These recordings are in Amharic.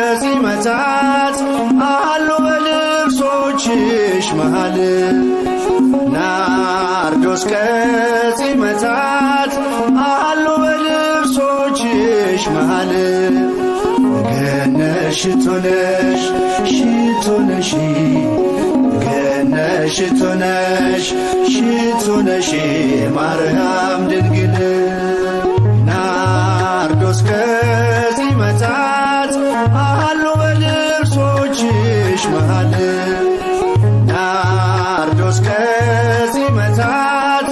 ከፂመታት አሉ በልብሶችሽ መሃል ናርዶስ ከፂመታት አሉ በልብሶችሽ መሃል ገነሽ ሽቶ ነሽ ሽቶ ነሽ ገነሽ ሽቶ ነሽ ሽቶ ነሽ ማርያም ድንግል ናርዶስ ከፂመታት አሉ በልብሶችሽ መሃል ናርዶስ ከፂመታት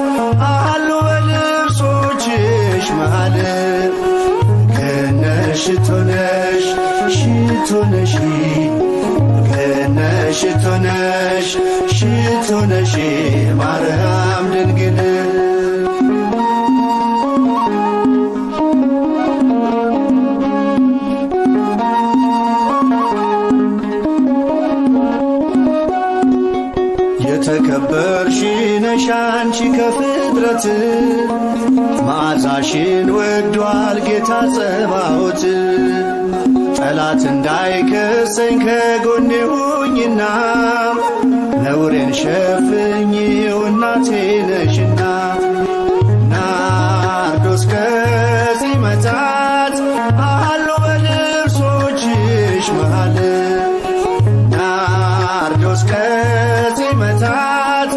አሉ በልብሶችሽ መሃል ገነሽ ሽቶ ነሽ ሽቶ ነሽ ገነሽ ሽቶ ነሽ ሽቶ ነሽ ማርያም ድንግል የተከበርሽ ነሽ አንቺ ከፍጥረት መዓዛሽን ወዷል ጌታ ጸባዖት ጠላት እንዳይከሰኝ ከጎኔ ሁኚና ነውሬን ሸፍኚው እናቴ ነሽና ናርዶስ ከፂመታት አሉ በልብሶችሽ መሃል ናርዶስ ከፂመታት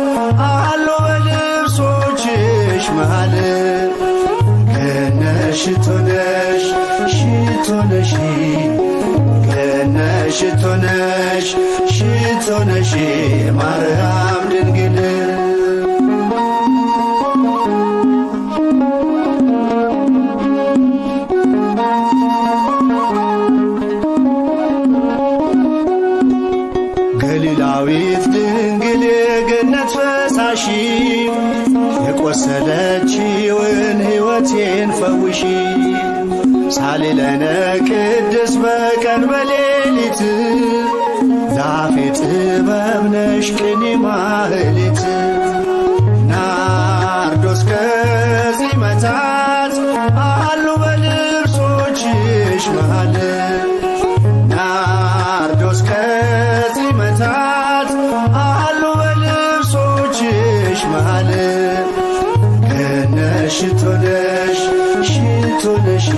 አሉ በልብሶችሽ መሃል ገነሽ ሽቶ ነሽ ሽቶ ነሽ ገነሽ ሽቶ ነሽ ሽቶ ነሽ ማርያም ድንግል ገሊላዊት ድንግል የገነት ፈሳሺ የቆሰለችውን ሕይወቴን ፈውሺ ሳሊለነ ቅድስ በቀን በሌሊት ዛፌ ጥበብ ነሽ ቅኔ ማህሌት ናርዶስ ከፂመታት አሉ በልብሶችሽ መሃል ናርዶስ ከፂመታት አሉ በልብሶችሽ መሃል ገነሽ ሽቶ ነሽ ሽቶ ነሽ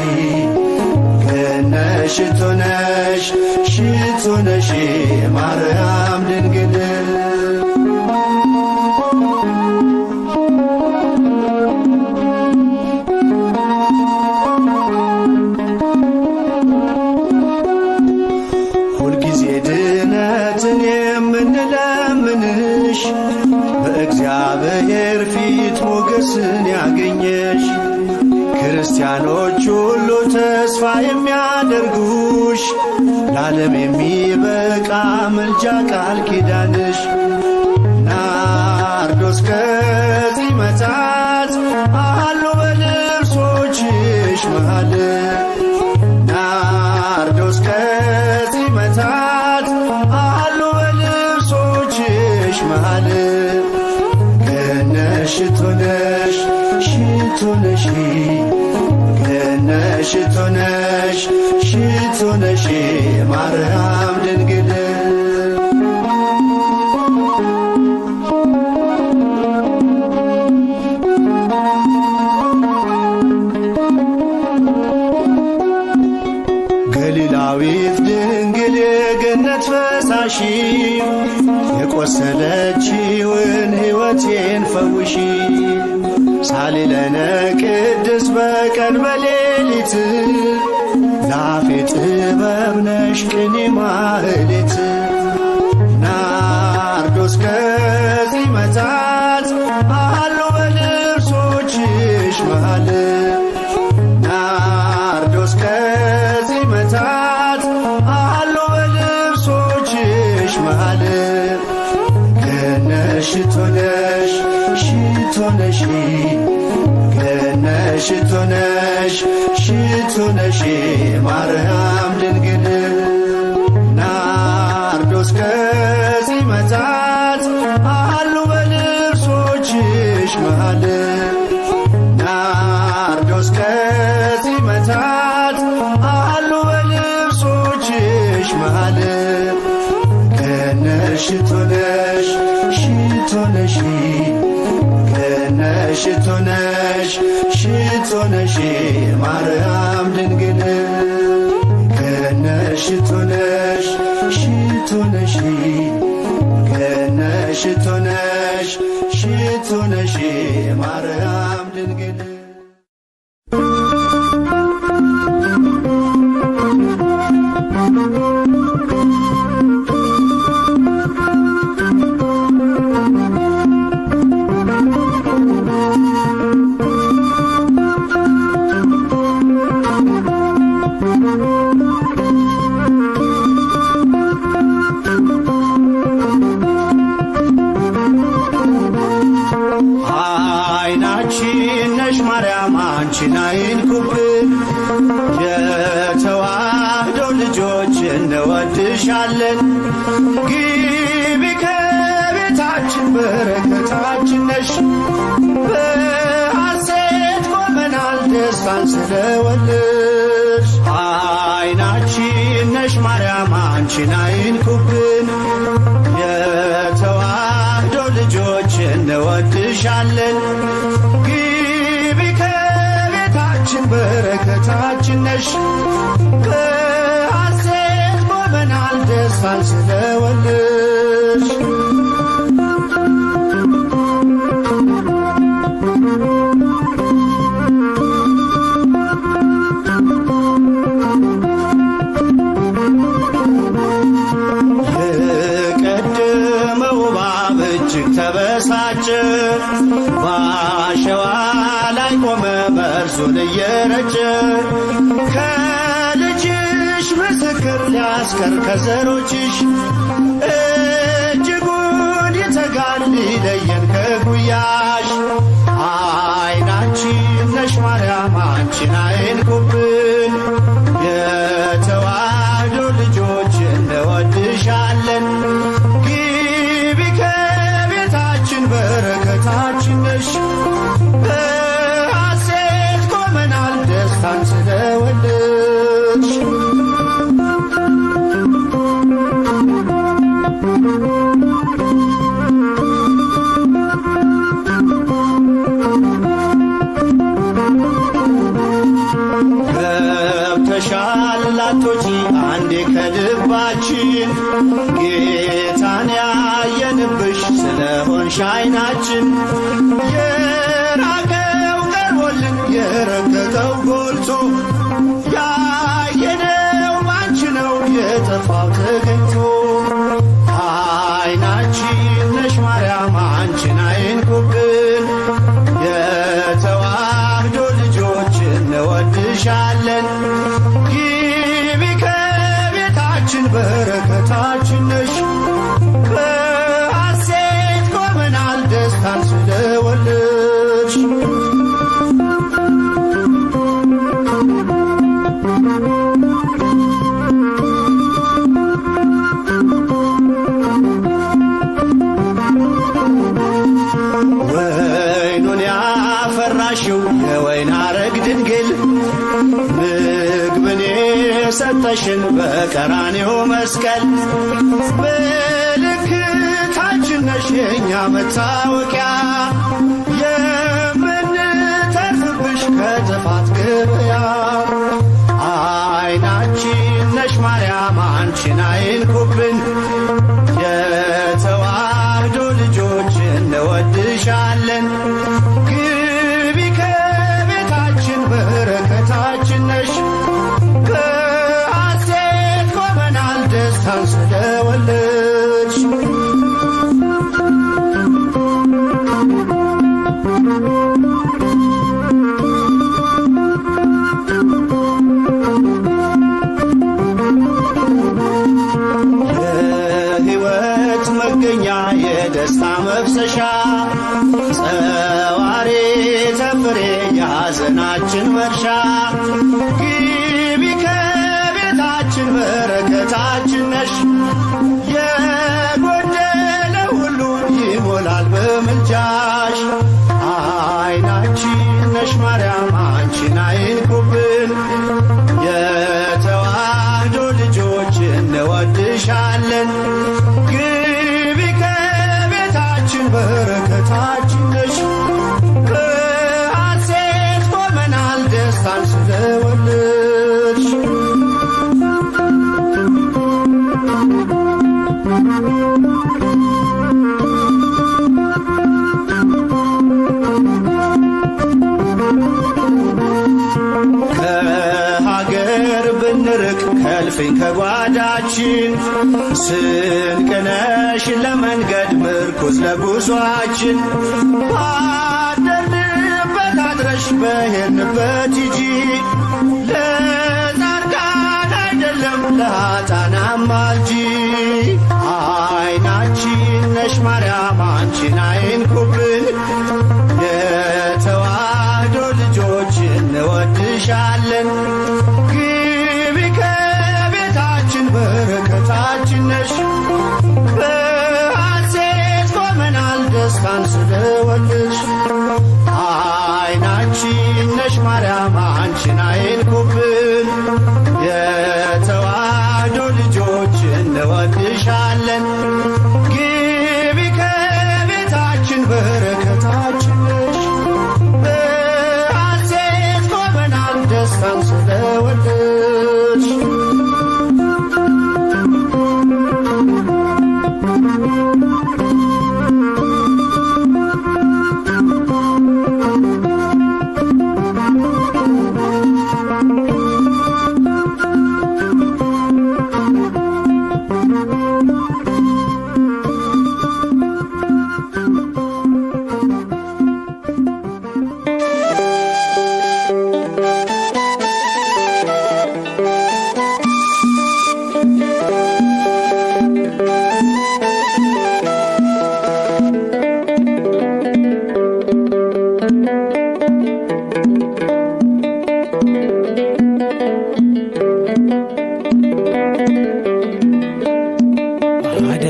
ገነሽ ሽቶ ነሽ ሽቶ ነሽ ማርያም ድንግል ሁልጊዜ ድነትን የምንለምንሽ በእግዚአብሔር ፊት ሞገስን ያገኘሽ ክርስቲያኖች ሁሉ ተስፋ የሚያደርጉሽ ለዓለም የሚበቃ ምልጃ ቃል ኪዳንሽ ናርዶስ ከፂመታት አሉ በልብሶችሽ መሃል ናርዶስ ከፂመታት አሉ በልብሶችሽ መሃል ገነሽ ሽቶ ነሽ ሽቶ ነሽ ገነሽ ሽቶ ነሽ ሽቶ ነሽ ማርያም ድንግል ገሊላዊት ድንግል የገነት ፈሳሺ የቆሰለችውን ሕይወቴን ፈውሺ ሳሊለነ ቅድስ በቀን በሌሊት ዛፌ ጥበብ ነሽ ቅኔ ማህሌት ናርዶስ ከፂመታት አሉ በልብሶችሽ መሃል ናርዶስ ከፂመታት አሉ በልብሶችሽ መሃል ገነሽ ሽቶ ነሽ ሽቶ ሽቶ ነሽ ገነት ሽቶ ነሽ ሽቶ ነሽ ማርያም ድንግል ናርዶስ ከጺመታት አሉ በልብሶችሽ መሃል ናርዶስ ከጺመታት አሉ በልብሶችሽ መሃል ገነት ሽቶ ነሽ ሽቶ ነሽ ገነት ሽቶ ነሽ ሽቶ ነሽ ማርያም ድንግል ገነት ሽቶ ነሽ ሽቶ ነሽ ገነት ሽቶ ነሽ ሽቶ ነሽ ማርያም ድንግል አይናችን ነሽ ማርያም አንቺን አይንኩብን የተዋህዶ ልጆች እንወድሻለን ግቢ ከቤታችን በረከታችን ነሽ በሐሴት ቆመናል ደስታን ስለወለድሽ አይናችን ነሽ ማርያም አንቺን አይንኩብን የተዋህዶ ልጆች እንወድሻለን ግቢ ከቤታችን በረከታችን ነሽ በሐሴት ቆመናል ደስታን ስለወለድሽ የቀደመው እባብ እጅግ ተበሳጨ በአሸዋ ላይ ቆመ መርዙን እየረጨ ከልጅሽ ምስክር ሊያስቀር ከዘሮችሽ እጅጉን ይተጋል ሊለየን ከጉያሽ አይናችን ነሽ ማርያም አንቺን አይንኩብን የተዋህዶ ልጆች እንወድሻለን ግቢ ከቤታችን በረከታችን ነሽ በሐሴት ቆመናል ደስታን ስለወለድሽ ገብተሻል ላቶጂ አንዴ ከልባችን ጌታን ያየንብሽ ስለሆንሽ አይናችን የራቀው ቀርቦልን የረቀቀው ጎልቶ ያየነው ባንቺ ነው የጠፋው ተገኝቶ አይናችን ነሽ ማርያም አንቺን አይንኩብን የተዋህዶ ልጆች እንወድሻለን ግቢ ከቤታችን በረከታችን ነሽ በሐሴት ቆመናል ደስታን ስለወለድሽ ወይኑን ያፈራሽው የወይን አረግ ድንግል ምግብን የሰጠሽን በቀራንዮ መስቀል ምልክታችን ነሽ የእኛ መታወቂያ የምንተርፍብሽ ከጥፋት ገበያ አይናችን ነሽ ማርያም አንቺን አይንኩብን የተዋህዶ ልጆች እንወድሻለን ግቢ ከቤታችን በረከታችን ነሽ በሐሴት ቆመናል ደስታን ስለወለድሽ የሐዘናችን መርሻ ግቢ ከቤታችን በረከታችን ነሽ። የጎደለ ሁሉ ይሞላል በምልጃሽ። አይናችን ነሽ ማርያም አንቺን አይንኩብን። የተዋህዶ ልጆች እንወድሻለን። ግቢ ከቤታችን በረከታችን ነሽ። በሐሴት ቆመናል ደስታን ስለወለድሽ። ከሀገር ብንርቅ ከእልፍኝ ከጓዳችን ስንቅ ነሽ ለመንገድ ምርኩዝ ለጉዟችን። ባደርንበት አድረሽ በሄድንበት ሂጂ። ለጻድቃን አይደለም ለኃጥአን አማልጂ። አይናችን ነሽ ማርያም አንቺን አይንኩብን። የተዋህዶ ልጆች እንወድሻለን። ግቢ ከቤታችን በረከታችን ነሽ። በሐሴት ቆመናል ደስታን ስለወለድሽ። አይናችን ነሽ ማርያም አንቺን አይንኩብን። የተዋህዶ ልጆች እንወድሻለን። ግቢ ከቤታችን በረከታችን ነሽ። በሐሴት ቆመናል ደስታን ስለወለድሽ።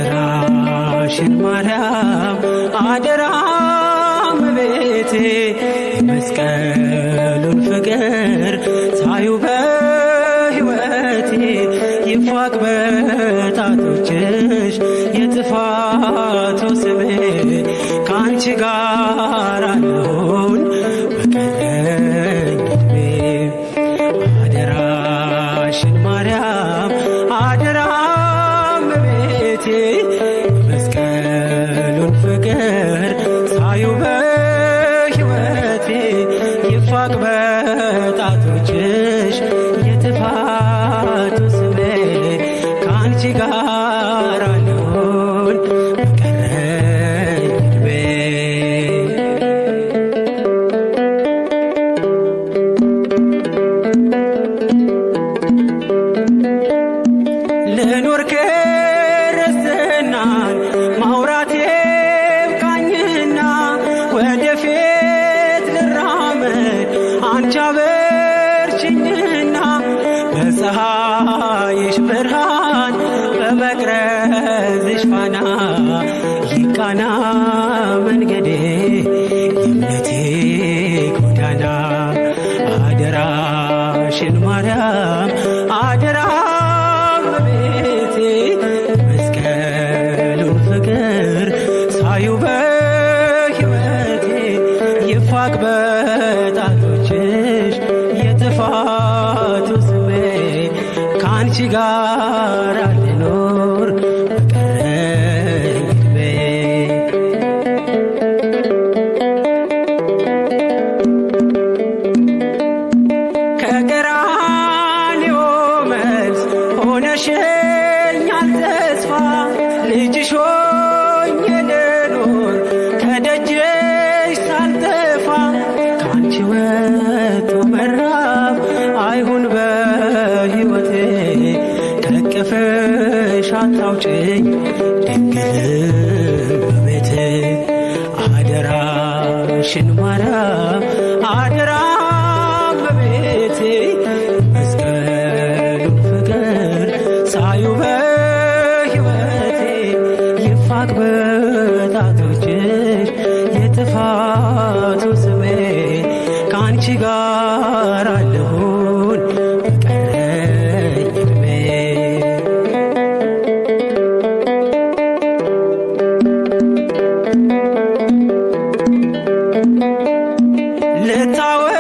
አደራሽን ማርያም አደራ እመቤቴ የመስቀሉን ፍቅር ሳዩ በሕይወቴ ይፋቅ በጣቶችሽ የጥፋቱ ስሜ ከአንቺ ጋር አለሁን በቀረኝ ዕድሜ። አደራሽን ማርያም አደራ እመቤቴ የመስቀሉን ፍቅር ሳዩ በሕይወቴ ይፋቅ በጣቶችሽ የጥፋቱ ስሜ ከአንቺ ጋር አለሁን በቀረኝ ዕድሜ። ልኑር ክርስትናን ማውራቴ ብቃኝና ወደፊት ልራመድ አንቺ አበርችኝና በፀሐይሽ ብርሃን በመቅረዝሽ ፋና ይቃና መንገዴ የእምነቴ ጎዳና። አደራሽን ማርያም አደራ እመቤቴ የመስቀሉን ፍቅር ሳዩ በሕይወቴ ይፋቅ በጣቶችሽ የጥፋቱ ስሜ ከአንቺ ጋር ልኖር በቀረኝ ዕድሜ። ከቀራንዮ መልስ ሆነሽኛል ተስፋ ልጅሽ ሆኜ ልኖር ከደጅሽ ሳልጠፋ። ከአንቺ ወጥቶ መራብ አይሁን በሕይወቴ ከቅፍሽ አታውጭኝ ድንግል እመቤቴ። አደራሽን ማርያም አደራ የጥፋቱ ስሜ ከአንቺ ጋር አለሁን በቀረኝ ዕድሜ። ልታወቅ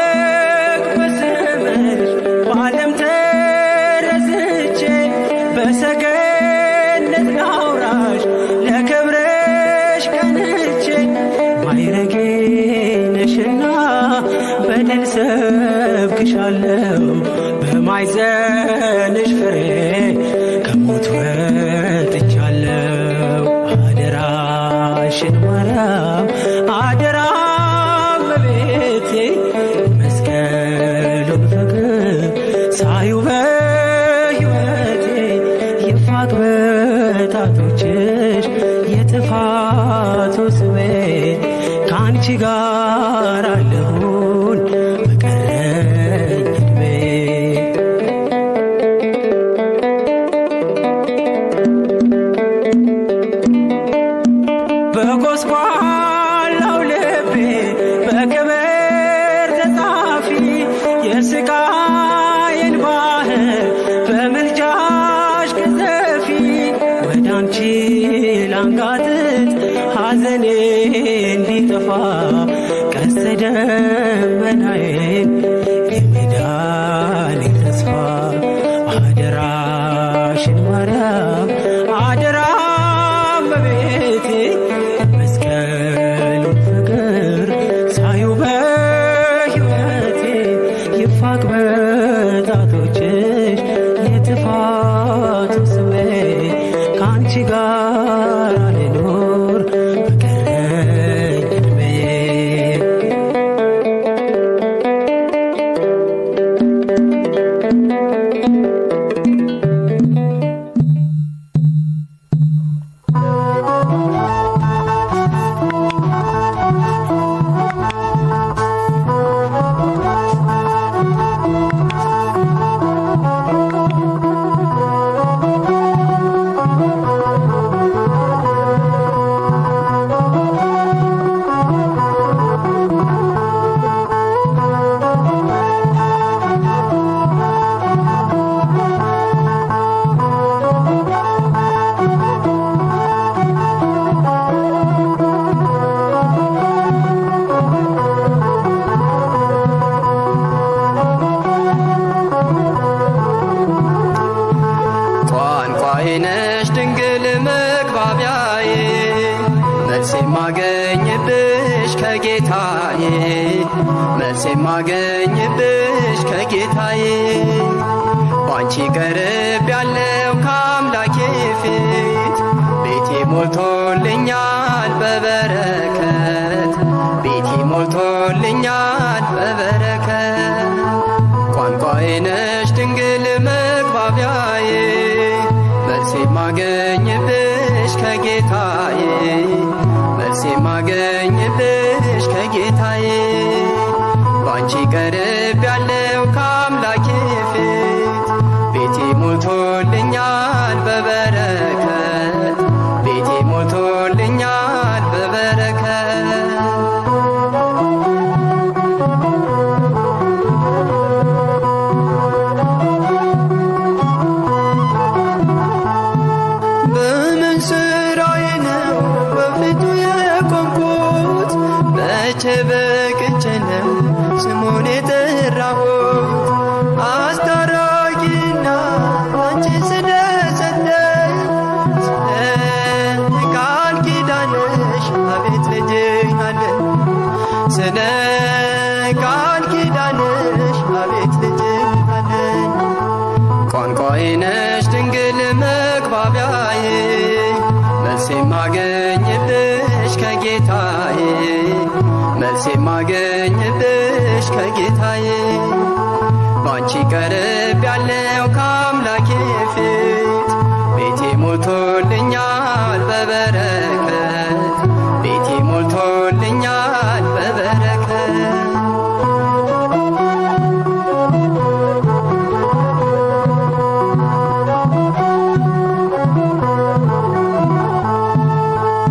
በስምሽ በዓለም ተረስቼ በሰገነት ላውራሽ ለክብርሽ ቀንቼ ማይረጌ ነሽና በድል ሰብክሻለሁ በማይዘንሽ ፍሬ ከሞት ወጥቻለሁ። አደራሽን ማርያም አደራ እመቤቴ መስቀሉን ፍቅር ሳዩ በሕይወቴ ይፋቅ በጣቶችሽ የጥፋቱ ስሜ ከአንቺ ጋር አለሁን በቀረኝ ዕድሜ። በጎስቋላው ልቤ በክብር ተጻፊ የስቃዬን ባህር በምልጃሽ ቅዘፊ ወደ አንቺ ላንጋጥጥ ሐዘኔ እንዲጠፋ ቀስተ ደመናዬን የመዳኔ ተስፋ አደራሽን ማርያም አደራ እመቤቴ መስቀሉን ፍቅር ሳዩ በሕይወቴ ይፋቅ በጣቶችሽ የጥፋቱ ስሜ ከአንቺ ጋር ልኖር በቀረኝ ዕድሜ። ቋንቋዬ ነሽ ድንግል መግባቢያዬ መልስ የማገኝብሽ ከጌታዬ መልስ የማገኝብሽ ከጌታዬ ባንቺ ቀርብ ያለው ከአምላኬ ፊት ቤቴ ሞልቶልኛል በበረከት ቤቴ ሞልቶልኛል በበረከት ቋንቋዬ ነሽ ድንግል መግባቢያዬ መልስ የማገኝብሽ ከጌታዬ መልስ የማገኝብሽ ከጌታዬ ባንቺ ቀርብ ያለው ከአምላኬ ፊት ቤቴ ሞልቶልኛል በበረከት ቤቴ ሞልቶልኛል በበረከት መቼ በቅቼ ነው ስሙን የጠራሁት አስታራቂና አንቺ ስለሰጠኝ ስለ ቃል ኪዳንሽ አቤት ልጅሽ አለኝ ስለ ቃል ኪዳንሽ አቤት ልጅሽ አለኝ ቋንቋዬ ነሽ ድንግል መግባቢያዬ መልስ የማገኝብሽ ከጌታዬ መልስ የማገኝብሽ ከጌታዬ ባንቺ ቀርብ ያለው ከአምላኬ ፊት ቤቴ ሞልቶልኛል በበረከት ቤቴ ሞልቶልኛል በበረከት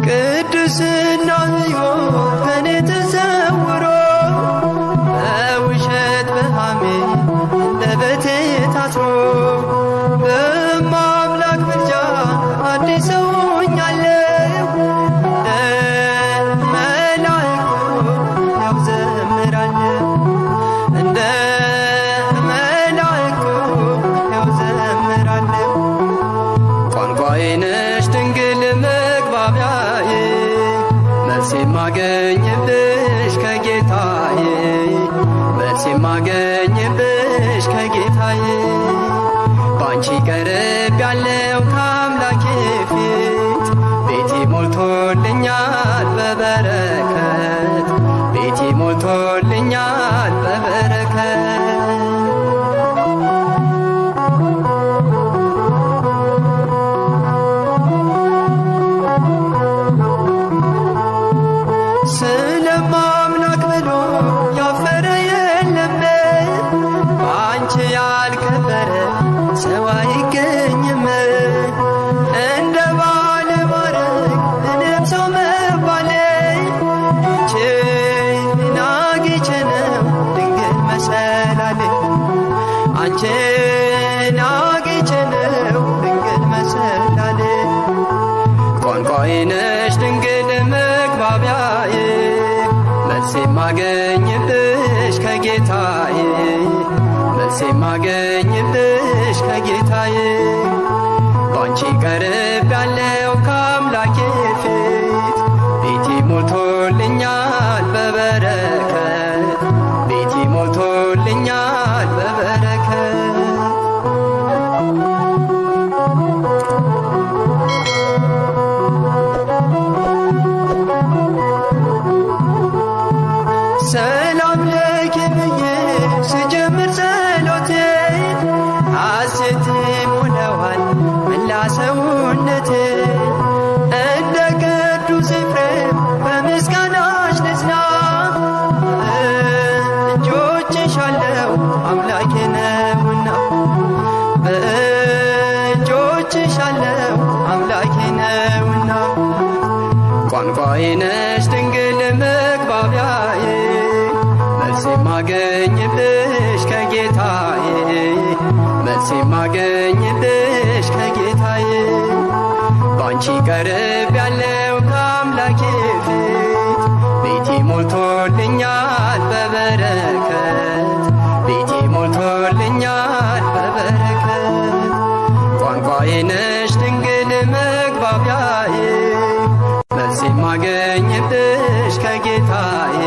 ቅድስና ሕይወት ከኔ ተሰውሮ ማገኝብሽ ከጌታዬ ባንቺ ቀርብ ያለው ከአምላኬ ፊት ቤቴ ሞልቶልኛል በበረከት ቤቴ ሞልቶልኛል በበረከት ስለማምላክ ብሎ ያፈረ የለም በአንቺ ያልከበረ ሰው አይገኝም እንደ ባለ ማረግ እኔም ሰው መባሌ አንቺን አግኝቼ ነው ድንግል መሰላሌ አንቺን አግኝቼ ነው ድንግል መሰላሌ ቋንቋዬ ነሽ ድንግል መግባቢያዬ መልሴ ማገኝብሽ ከጌታዬ መልሴ ማገኝብሽ ከጌታዬ ባንቺ ቀርብ ያለው ከአምላኬ ፊት ቤቴ ሞልቶልኛል በበረከት ቤቴ ሞልቶልኛል በበረከት ሰላም ለኪ ብዬ ስጀምር ጸሎቴ ሐሴት ሞላዋል መላ ሰውነቴ እንደ ቅዱስ ኤፍሬም በምስጋናሽ ልጽና በእጆችሻለው አምላኬ ነውና በእጆችሻለው አምላኬ ነውና ቋንቋዬ ነሽ ድንግል መግባቢያዬ መልሴ ማገኝብሽ ከጌታዬ መልሴ ማገኝብሽ ከጌታዬ ባንቺ ቀርብ ያለው ከአምላኬ ፊት ቤቴ ሞልቶልኛል በበረከት ቤቴ ሞልቶልኛል በበረከት ቋንቋዬ ነሽ ድንግል መግባቢያዬ መልሴ ማገኝብሽ ከጌታዬ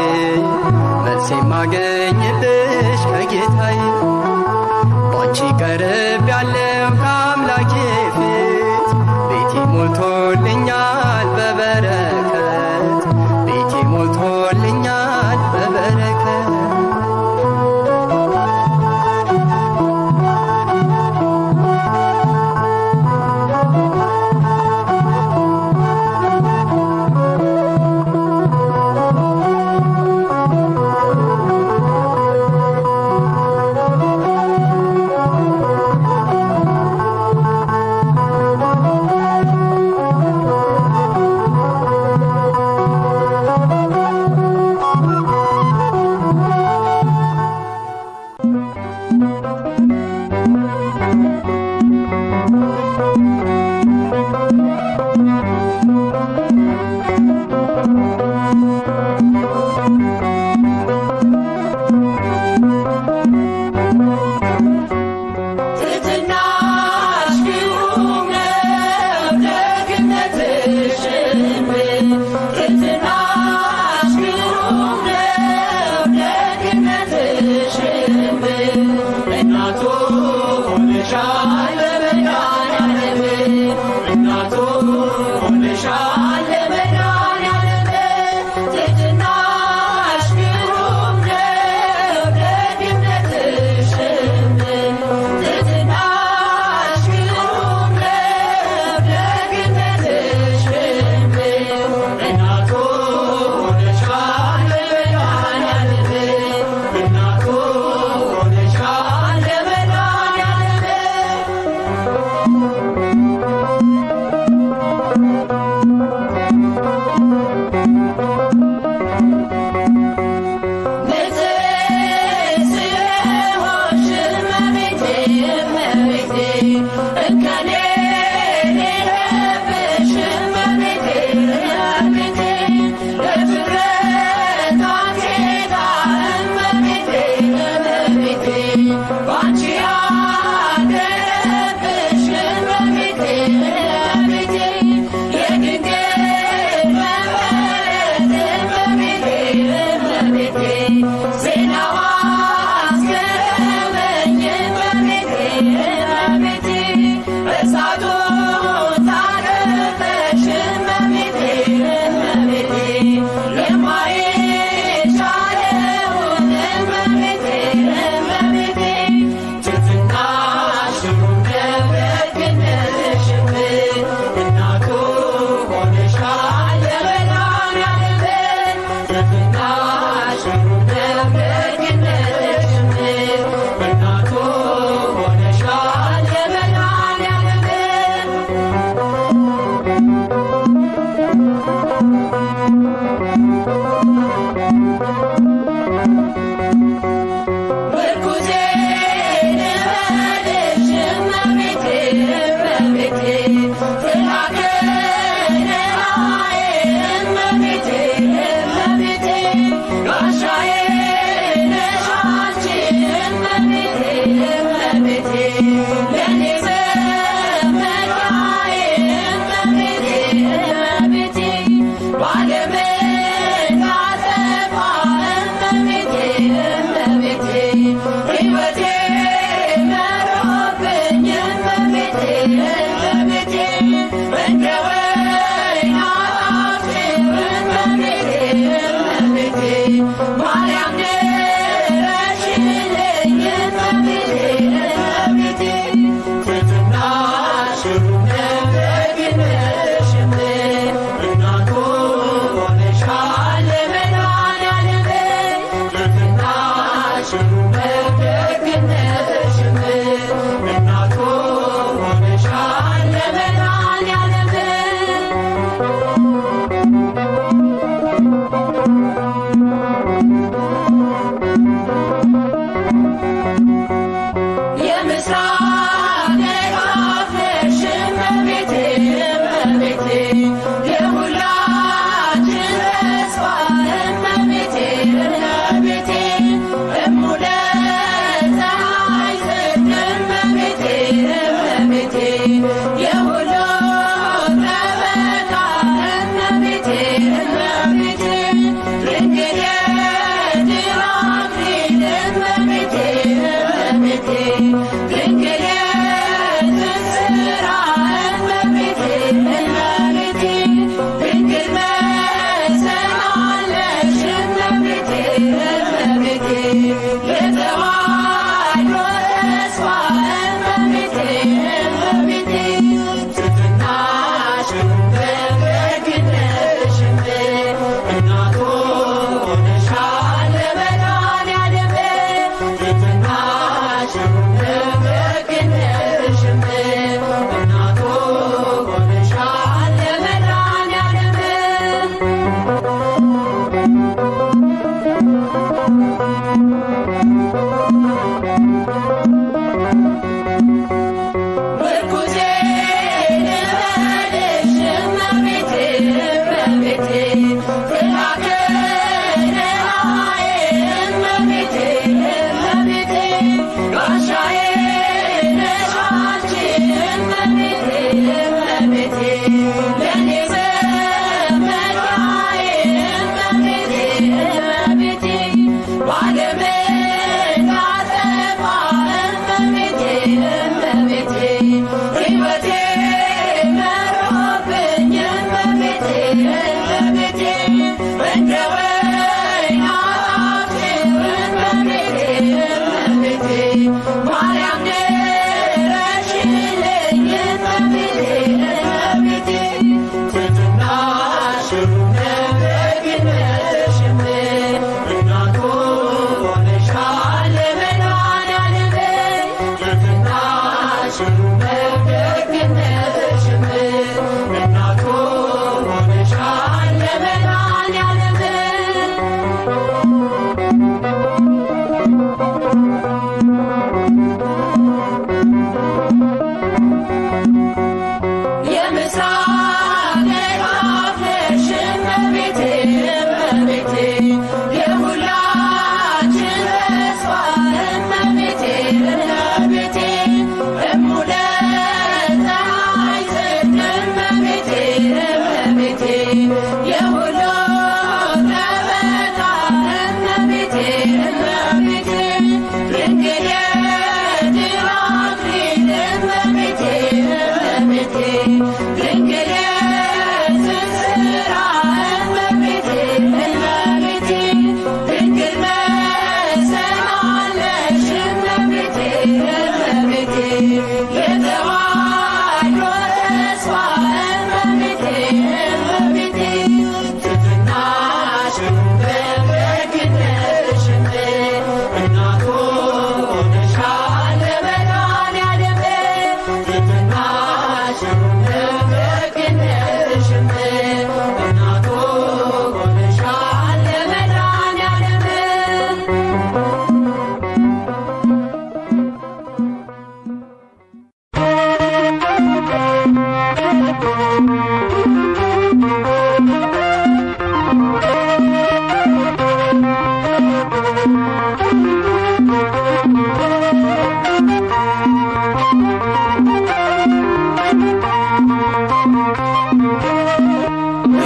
መልሴ ማገኝብሽ ከጌታዬ ባንቺ ቀርብ ያለው ከአምላኬ ፊት ቤቴ ሞልቶልኛል በበረከት ቤቴ ሞልቶልኛል በበረከት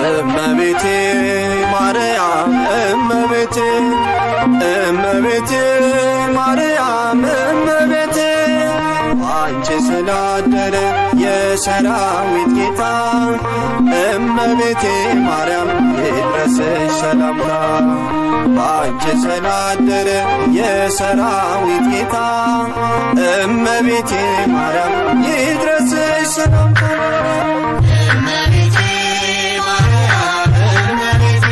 እመቤቴ ማርያም እመቤቴ እመቤቴ ማርያም እመቤቴ አንቺ ስላደረ የሰራዊት ጌታ እመቤቴ ማርያም ይድረስሽ ሰላምታ አንቺ ስላደረ የሰራዊት ጌታ እመቤቴ ማርያም ይድረስሽ ሰላምታ እመቤቴ ማርያም እመቤቴ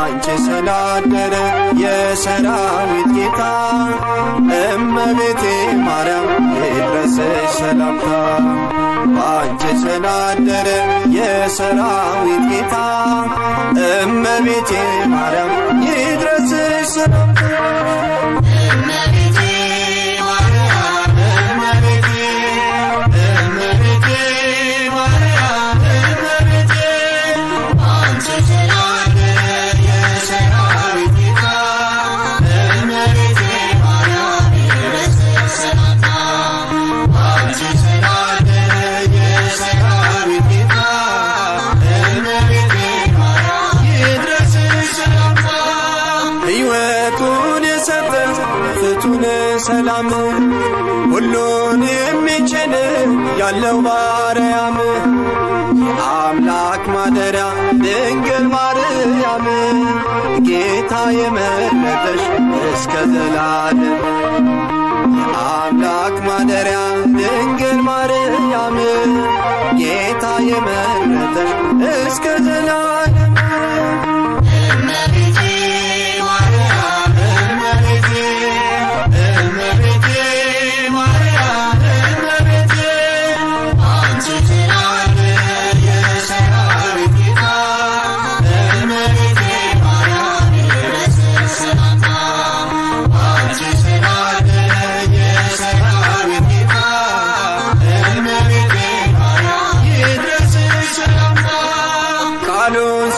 ባንቺ ስላደረ የሰራዊት ጌታ እመቤቴ ማርያም ይድረስሽ ሰላምታ። ባንቺ ስላደረ የሰራዊት ጌታ እመቤቴ ማርያም ይድረስሽ ሰላምታ። ፍቱን ሰላም ሁሉን የሚችል ያለው ባርያም የአምላክ ማደሪያ ድንግል ማርያም ጌታ የመረጠሽ እስከ ዘላለም። የአምላክ ማደሪያ ድንግል ማርያም ጌታ የመረጠሽ እስከ ዘላለም።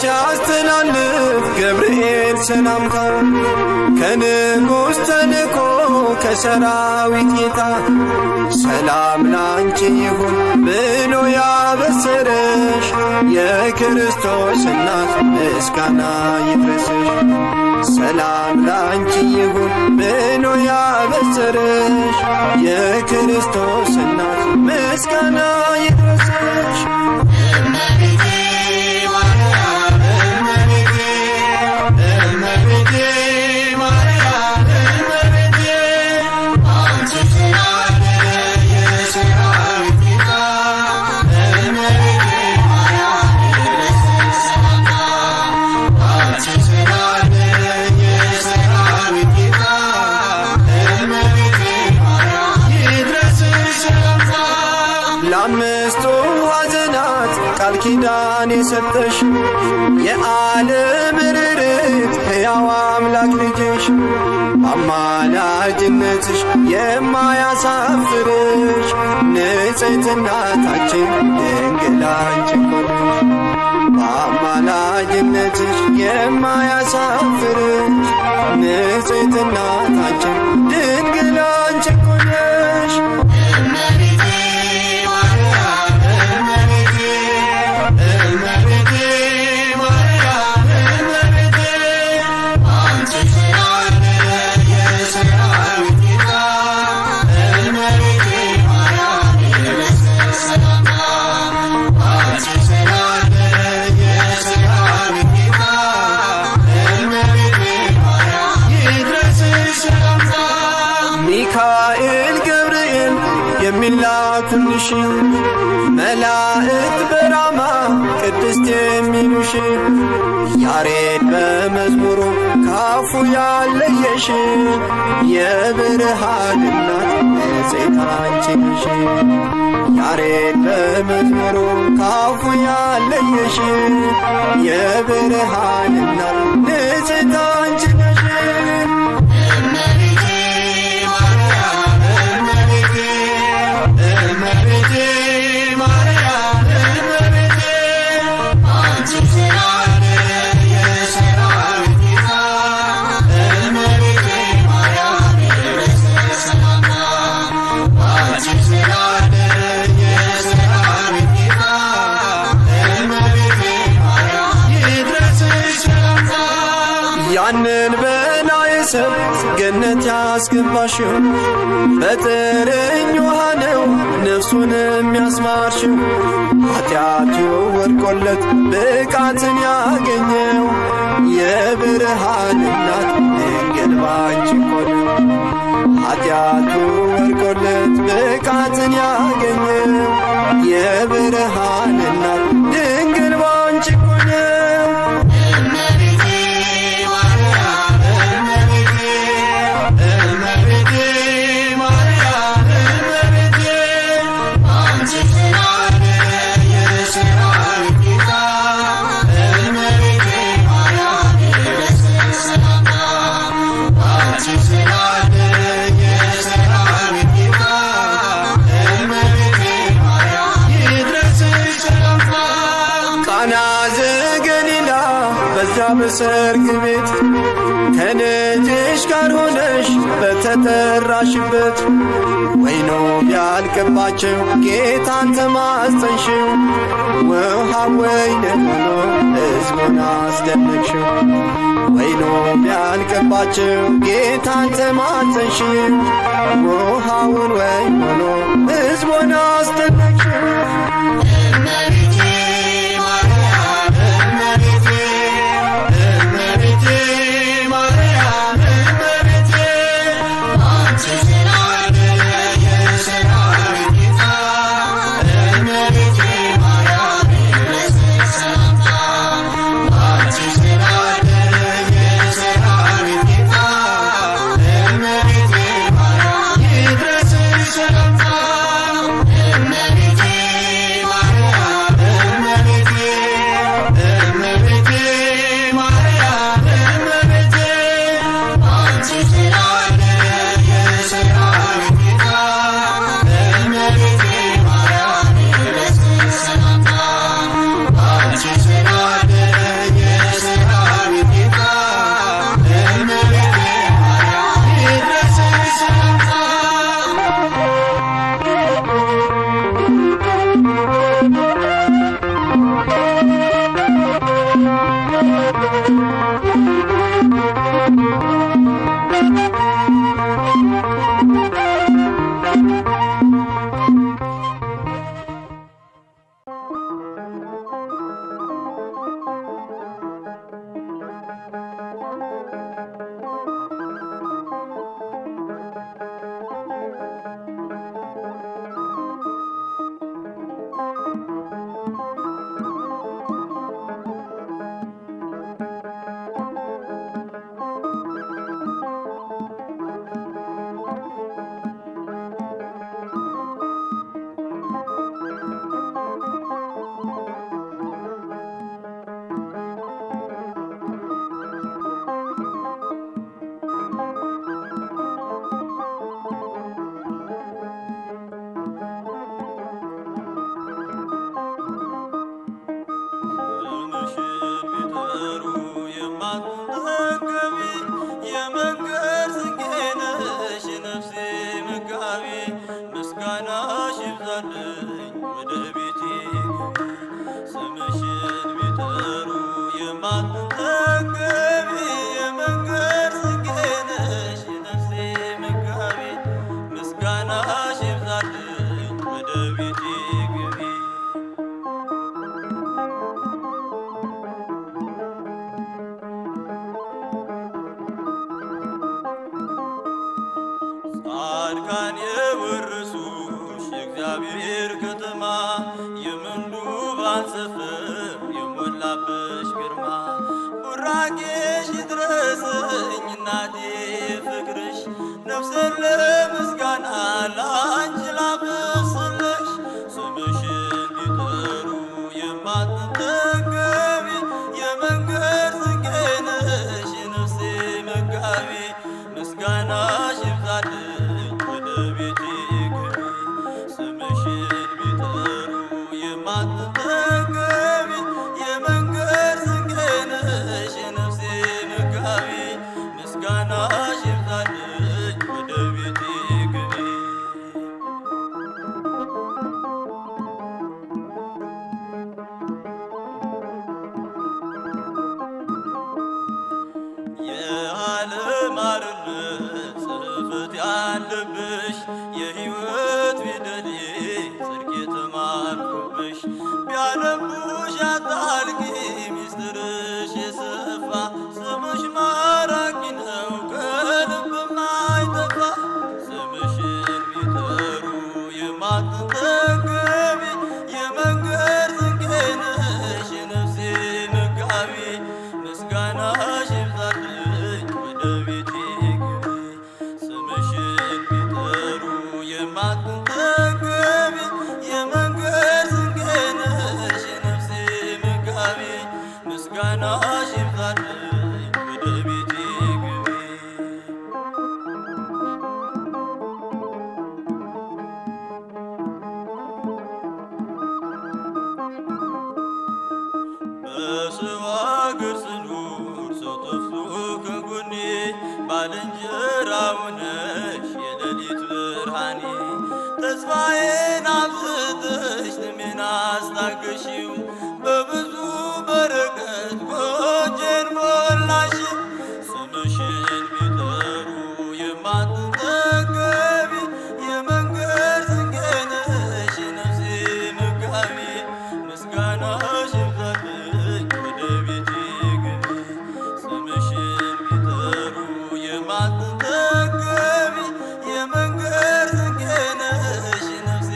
ሲያስተላልፍ ገብርኤል ሰላምታ ከንጉሥ ተልኮ ከሰራዊት ጌታ ሰላም ላንቺ ይሁን ብሎ ያበሰረሽ የክርስቶስ እናት ምስጋና ይድረስሽ። ሰላም ላንቺ ይሁን ብሎ ያበሰረሽ የክርስቶስ እናት ምስጋና ይድረስሽ። ለአምስቱ ሐዘናት ቃል ኪዳን የሰጠሽ የዓለም ርርት ሕያው አምላክ ልጅሽ አማላጅነትሽ የማያሳፍርሽ ንጽሕት እናታችን ድንግል አንቺ እኮ ነሽ። አማላጅነትሽ የማያሳፍርሽ ንጽሕት እናታችን ድንግል አንቺ እኮ ነሽ። ሚካኤል ገብርኤል የሚላኩልሽ መላእክት በራማ ቅድስት የሚሉሽ ያሬድ በመዝሙሩ ካፉ ያለየሽ የብርሃን እናት ንጽሕት አንቺ ነሽ። ያሬድ በመዝሙሩ ካፉ ያለየሽ የብርሃን እናት ንጽሕት አንቺ ነሽ። ያንን በላይ ሰብ ገነት ያስገባሽው በጥርኝ ውሃ ነው ነፍሱን የሚያስማርሽው ኃጢአቱ ወድቆለት ብቃትን ያገኘው የብርሃን እናት ድንግል ባንቺ እኮ ነው። ኃጢአቱ ወድቆለት ብቃትን ያገኘው የብርሃን እናት ድንግል ባንቺ እኮ ነው። በሰርግ ቤት ከልጅሽ ጋር ሆነሽ በተጠራሽበት ወይኑ ቢያልቅባቸው ጌታን ተማጸንሽው ውሃ ወይን ሆኖ ሕዝቡን አስደነቅሽው። ወይኑ ቢያልቅባቸው ጌታን ተማጸንሽው ውሃውን ወይን ሆኖ ሕዝቡን አስደነቅሽው። ጻድቃን የወረሱሽ የእግዚአብሔር ከተማ የምንዱባን ሰፈር የሞላብሽ ግርማ ቡራኬሽ ይድረሰኝ እናቴ ፍቅርሽ ነፍሴን ለምስጋና ላንቺ ላብስልሽ ስምሽን ቢጠሩ የማትጠገቢ የመንገድ ስንቄ ነሽ የነፍሴ መጋቢ ምስጋናሽ ይብዛልኝ ወደ ቤቴ ግቢ ስምሽን ቢጠሩ የማትጠገቢ የመንገድ ስንቄ ነሽ የነፍሴ መጋቢ ምስጋናሽ ይብዛልኝ ወደ ቤቴ ግቢ የዓለም አርነት ጽሕፈት ያለብሽ የሕይወት ፊደሌ ጽድቅ የተማርኩብሽ ቢያነቡሽ ያታልቂ ሚስጥርሽ የሰፋ ስምሽ ማራኪ ነው ከልብ የማይጠፋ ስምሽን ቢጠሩ የማትጠገቢ የመንገድ ስንቄ ነሽ የነፍሴ መጋቢ ምስጋናሽ ይብዛልኝ ወደ ቤቴ ግቢ ስምሽን ቢጠሩ የማትጠገቢ የመንገድ ስንቄ ነሽ የነፍሴ መጋቢ ምስጋና ባልንጀራው ነሽ የሌሊት ብርሃኔ ተስፋዬን አብዝተሽ ስሜን አስታገሺው በብዙ በረከት ጎጆዬን ሞላሽው ስምሽን ቢጠሩ የማትጠገቢ የመንገድ ስንቄ ነሽ የነፍሴ መጋቢ ምስጋናሽ ይብዛልኝ ወደ ቤቴ ግቢ ስምሽን ቢጠሩ የማትጠገቢ የመንገድ ስንቄ ነሽ የነፍሴ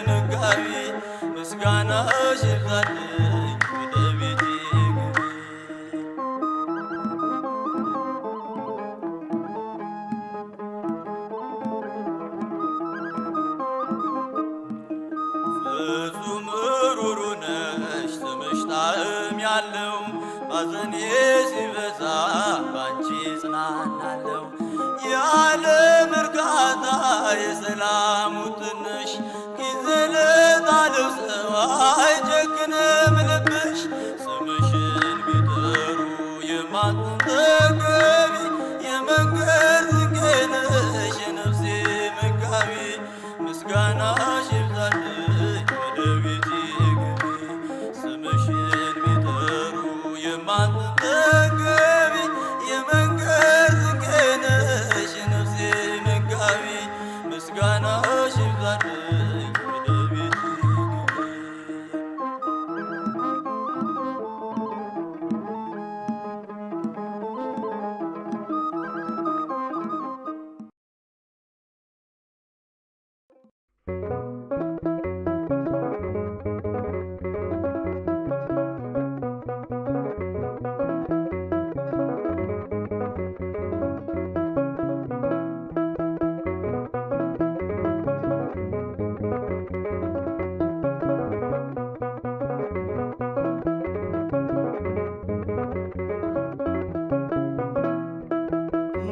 መጋቢ ምስጋናሽ ይብዛልኝ ወደ ቤቴ ግቢ ፍጹም ሩሩ ነሽ ስምሽ ጣዕም ያለው ባዘኔ ሲበዛ ባንቺ ጽናናለው የዓለም እርካታ የሰላም ውጥንሽ ጊዜ ለጣለው ሰው አይጨክንም ልብሽ ስምሽን ቢጠሩ የማትጠገቢ የመንገድ ስንቄ ነሽ የነፍሴ መጋቢ ምስጋናሽ ይብዛልኝ ወደ ቤቴ ግቢ ስምሽን ቢጠሩ የማትጠገቢ የመንገድ ስንቄ ነሽ የነፍሴ መጋቢ ምስጋናሽ ይብዛልኝ ወደ ቤቴ ግቢ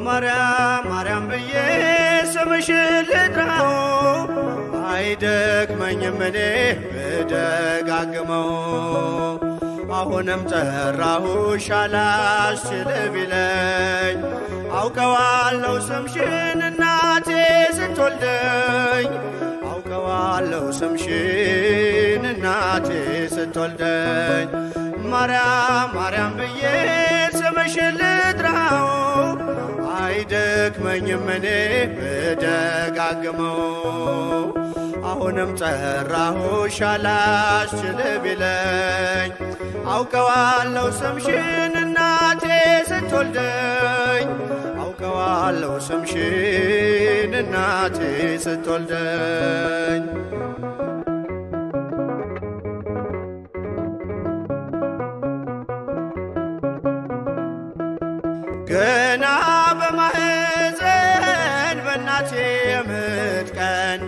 ማርያም ማርያም ብዬ ስምሽን ልጥራው አይደክመኝም እኔ ብደጋግመው አሁንም ጠራሁሽ አላስችል ቢለኝ አውቀዋለሁ ስምሽን እናቴ ስትወልደኝ አውቀዋለሁ ስምሽን እናቴ ስትወልደኝ ማርያም ማርያም ብዬ ስምሽን ልጥራው አይደክመኝም እኔ ብደጋግመው አሁንም ጠራሁሽ አላስችል ቢለኝ አውቀዋለሁ ስምሽን እናቴ ስትወልደኝ አውቀዋለሁ ስምሽን እናቴ ስትወልደኝ ገና በማህፀን በእናቴ የምጥ ቀን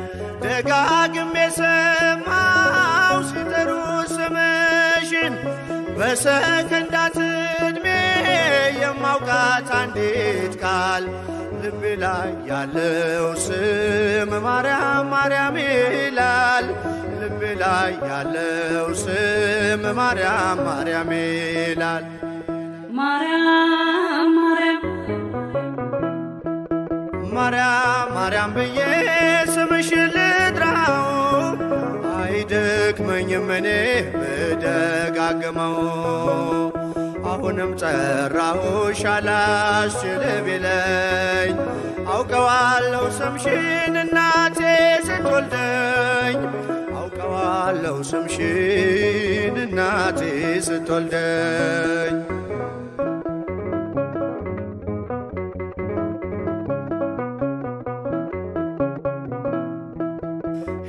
ደጋግሜ ሰማው ሲጠሩ ስምሽን በሰከንዳት ዕድሜ የማውቃት አንዲት ቃል ልቤ ላይ ያለው ስም ማርያም ማርያም ይላል ልቤ ላይ ያለው ስም ማርያም ማርያም ይላል ማርያም ማርያም ማርያም ማርያም ብዬ ስምሽን ልጥራው አይደክመኝም እኔ ብደጋግመው አሁንም ጠራሁሽ አላስችል ቢለኝ አውቀዋለሁ ስምሽን እናቴ ስትወልደኝ አውቀዋለሁ ስምሽን እናቴ ስትወልደኝ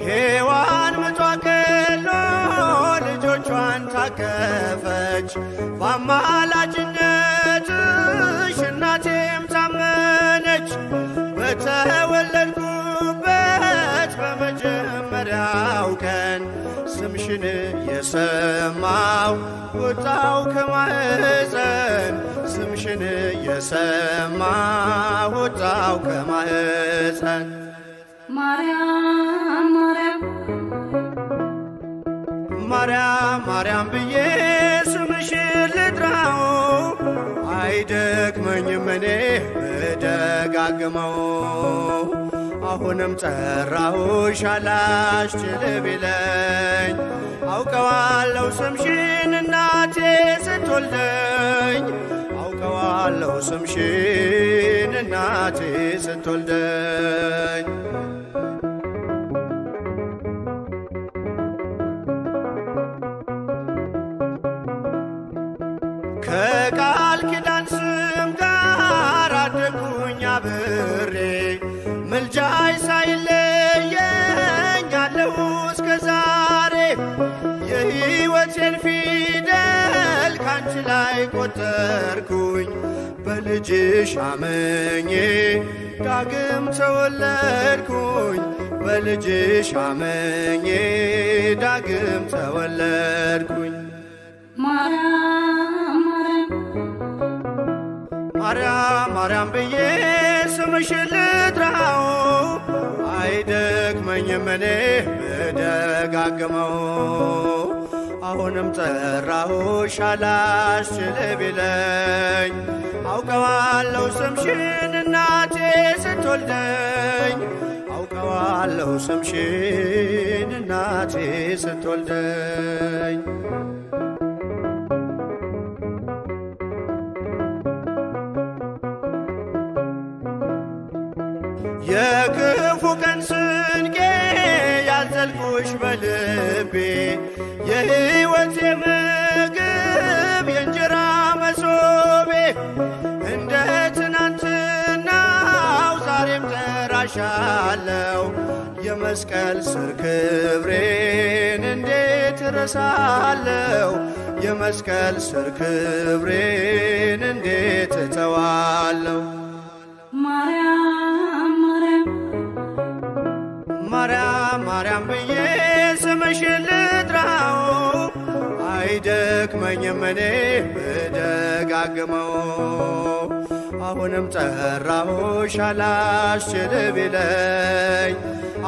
ሔዋን ምጧ ቀሎ ልጆቿን ታቀፈች በአማላጅነትሽ እናቴም ታመነች በተወለድኩበት በመጀመሪያው ቀን ስምሽን የሰማው ወጣው ከማህፀን ስምሽን የሰማው ወጣው ከማህፀን ማርያም ማርያም ማርያም ማርያም ብዬ ስምሽን ልጥራው አይደክመኝም እኔ ብደጋግመው አሁንም ጠራሁሽ አላስችል ቢለኝ አውቀዋለሁ ስምሽን እናቴ ስትወልደኝ አውቀዋለሁ ስምሽን እናቴ ስትወልደኝ ከቃል ኪዳን ስም ጋር አደጉኝ አብሬ ምልጃይ ሳይለየኝ አለሁ እስከ ዛሬ የሕይወቴን ፊደል ካንቺ ላይ ቆጠርኩኝ በልጅሽ አመኜ ዳግም ተወለድኩኝ በልጅሽ አመኜ ዳግም ተወለድኩኝ ማርያም ማርያም ብዬ ስምሽን ልጥራው አይደክመኝም እኔ ብደጋግመው አሁንም ጠራሁሽ አላስችል ቢለኝ አውቀዋለሁ ስምሽን እናቴ ስትወልደኝ አውቀዋለሁ ስምሽን እናቴ ስትወልደኝ የክፉ ቀን ስንቄ ያዘልኩሽ በልቤ የሕይወቴ ምግብ የእንጀራ መሶቤ እንደ ትናንትናው ዛሬም ጠራሻለው የመስቀል ስር ክብሬን እንዴት እረሳለው የመስቀል ስር ክብሬን እንዴት እተዋለው ማርያም ማርያም ብዬ ስምሽን ልጥራው አይደክመኝም እኔ ብደጋግመው አሁንም ጠራሁሽ አላስችል ቢለኝ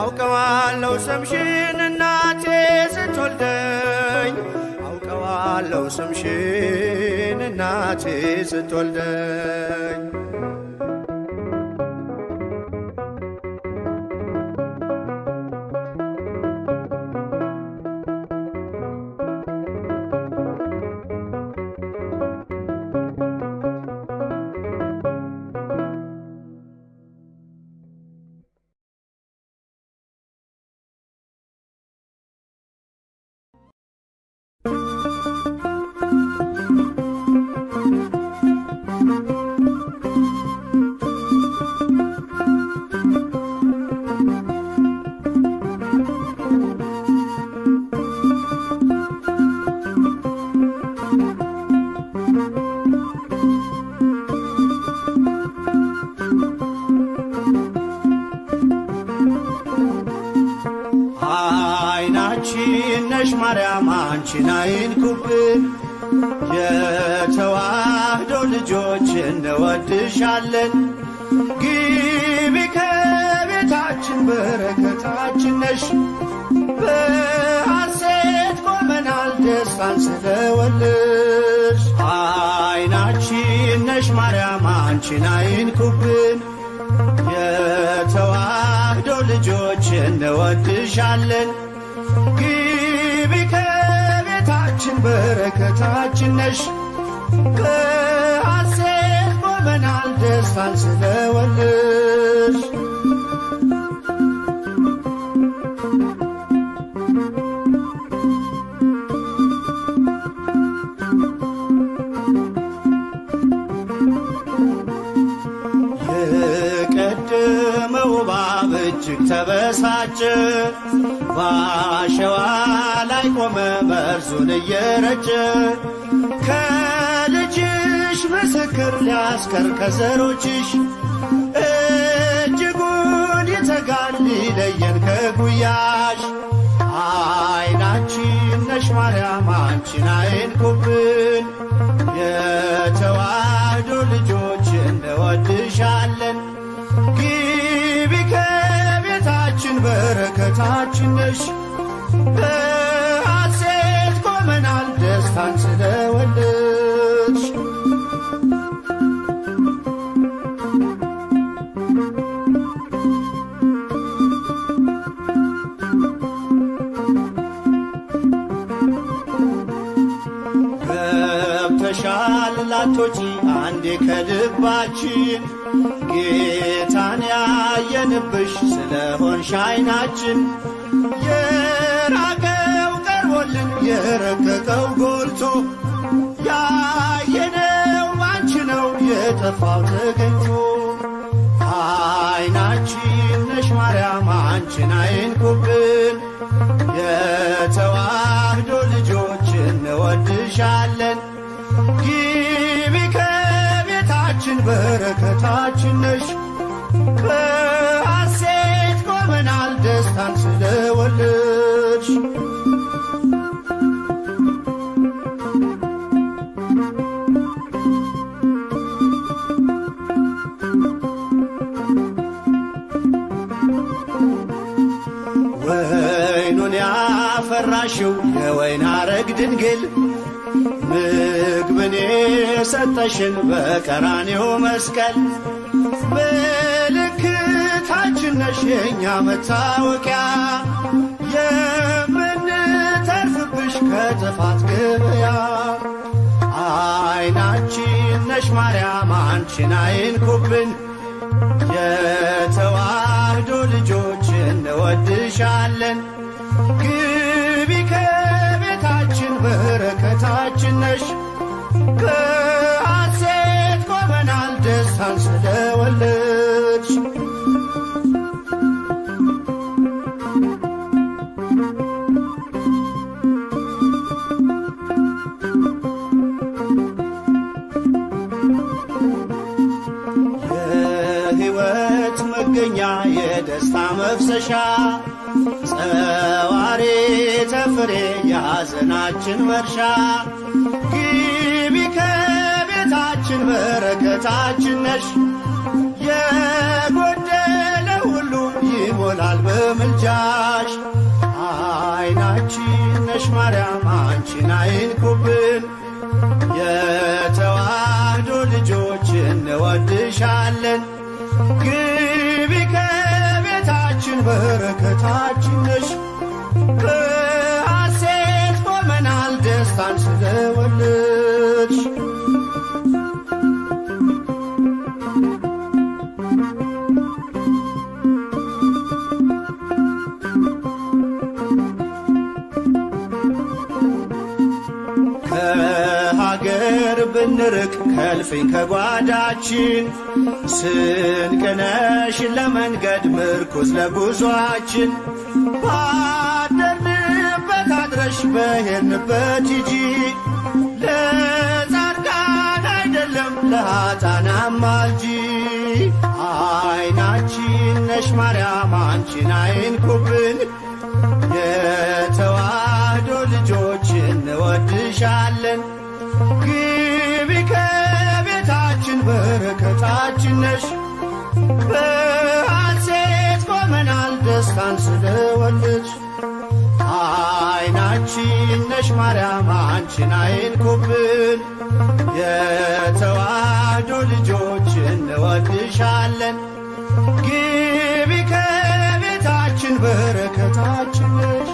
አውቀዋለሁ ስምሽን እናቴ ስትወልደኝ አውቀዋለሁ ስምሽን እናቴ ስትወልደኝ አይናችን ነሽ ማርያም አንቺን አይንኩብን የተዋህዶ ልጆች እንወድሻለን ግቢ ከቤታችን በረከታችን ነሽ በሐሴት ቆመናል ደስታን ስለወለድሽ አይናችን ነሽ ማርያም አንቺን አይንኩብን የተዋህዶ ልጆች እንወድሻለን ግቢ ከቤታችን በረከታችን ነሽ በሐሴት ቆመናል ደስታን ስለወለድሽ የቀደመው እባብ እጅግ ተበሳጨ በአሸዋ ላይ ቆመ መርዙን እየረጨ ከልጅሽ ምስክር ሊያስቀር ከዘሮችሽ እጅጉን ይተጋል ሊለየን ከጉያሽ አይናችን ነሽ ማርያም አንቺን አይንኩብን የተዋህዶ ልጆች እንወድሻለን ግቢ ከቤታችን በረከታችን ነሽ በሐሴት ቆመናል ደስታን ስለወለድሽ ከልባችን ጌታን ያየንብሽ ስለሆንሽ ዓይናችን የራቀው ቀርቦልን የረቀቀው ጎልቶ ያየነው ባንቺ ነው የጠፋው ተገኝቶ ዓይናችን ነሽ ማርያም አንቺን አይንኩብን የተዋህዶ ልጆች እንወድሻለን ግቢ ከቤታችን በረከታችን ነሽ በሐሴት ቆመናል ደስታን ስለወለድሽ ወይኑን ያፈራሽው የወይን አረግ ድንግል ምግብን የሰጠሽን በቀራንዮ መስቀል ምልክታችን ነሽ የእኛ መታወቂያ የምንተርፍብሽ ከጥፋት ገበያ ዓይናችን ነሽ ማርያም አንቺን አይንኩብን የተዋህዶ ልጆች እንወድሻለን ግቢ ከቤታችን በረከታችን ነሽ በሐሴት ቆመናል ደስታን ስለወለድሽ የሕይወት መገኛ የደስታ መፍሰሻ ጸዋሬ ተፍሬ የሐዘናችን መርሻ ግቢ ከቤታችን በረከታችን ነሽ የጎደለ ሁሉ ይሞላል በምልጃሽ ዓይናችን ነሽ ማርያም አንቺን አይንኩብን የተዋህዶ ልጆች እንወድሻለን ግቢ ከቤታችን በረከታችን ነሽ በሐሴት ቆመናል ደስታን ስለወለድሽ ከሀገር ብንርቅ ከልፍኝ ከጓዳችን ስንቅነሽ ለመንገድ ምርኩዝ ለጉዞአችን ባደርንበት አድረሽ በሄድንበት ሂጂ ለጻድቃን አይደለም ለኃጥአን አማልጂ ዓይናችን ነሽ ማርያም አንቺን አይንኩብን የተዋህዶ ልጆች እንወድሻለን ግቢ ከቤታችን በረከታችን ነሽ በሐሴት ቆመናል ደስታን ስለወለድሽ ዓይናችን ነሽ ማርያም አንቺን አይንኩብን የተዋህዶ ልጆች እንወድሻለን ግቢ ከቤታችን በረከታችን ነሽ